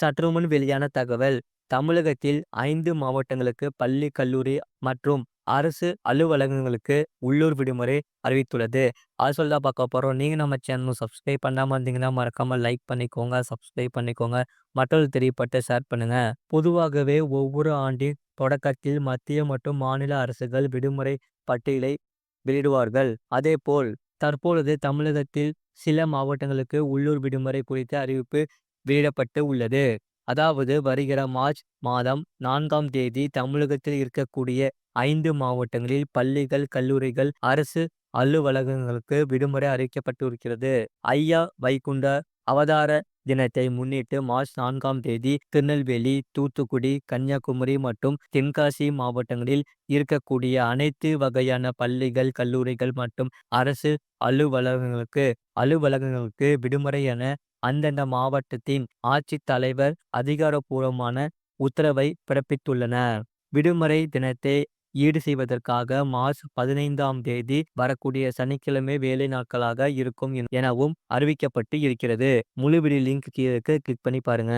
சற்றுமுன் வெளியான தகவல். தமிழகத்தில் 5 மாவட்டங்களுக்கு பள்ளி, கல்லூரி மற்றும் அரசு அலுவலகங்களுக்கு உள்ளூர் விடுமுறை அறிவித்துள்ளது. அது சொல்லி தான் பார்க்க போறோம். நீங்க நம்ம சேனல் சப்ஸ்கிரைப் பண்ணாம இருந்தீங்கன்னா, மறக்காம லைக் பண்ணிக்கோங்க, சப்ஸ்கிரைப் பண்ணிக்கோங்க. மற்றவர்களுக்கு தெரியப்பட்டு ஷேர் பண்ணுங்க. பொதுவாகவே ஒவ்வொரு ஆண்டின் தொடக்கத்தில் மத்திய மற்றும் மாநில அரசுகள் விடுமுறை பட்டியலை வெளியிடுவார்கள். அதேபோல் தற்பொழுது தமிழகத்தில் சில மாவட்டங்களுக்கு உள்ளூர் விடுமுறை குறித்த அறிவிப்பு வெளியிடப்பட்டு உள்ளது. அதாவது வருகிற மார்ச் மாதம் 4ஆம் தேதி தமிழகத்தில் இருக்கக்கூடிய 5 மாவட்டங்களில் பள்ளிகள், கல்லூரிகள், அரசு அலுவலகங்களுக்கு விடுமுறை அறிவிக்கப்பட்டிருக்கிறது. ஐயா வைகுண்ட அவதார தினத்தை முன்னிட்டு மார்ச் 4ஆம் தேதி திருநெல்வேலி, தூத்துக்குடி, கன்னியாகுமரி மற்றும் தென்காசி மாவட்டங்களில் இருக்கக்கூடிய அனைத்து வகையான பள்ளிகள், கல்லூரிகள் மற்றும் அரசு அலுவலகங்களுக்கு அலுவலகங்களுக்கு விடுமுறை என அந்தந்த மாவட்டத்தின் ஆட்சித் தலைவர் அதிகாரப்பூர்வமான உத்தரவை பிறப்பித்துள்ளனர். விடுமுறை தினத்தை ஈடு செய்வதற்காக மார்ச் 15ஆம் தேதி வரக்கூடிய சனிக்கிழமை வேலை நாட்களாக இருக்கும் எனவும் அறிவிக்கப்பட்டு இருக்கிறது. முழு வீடியோ லிங்க் கீழ இருக்கு. கிளிக் பண்ணி பாருங்க.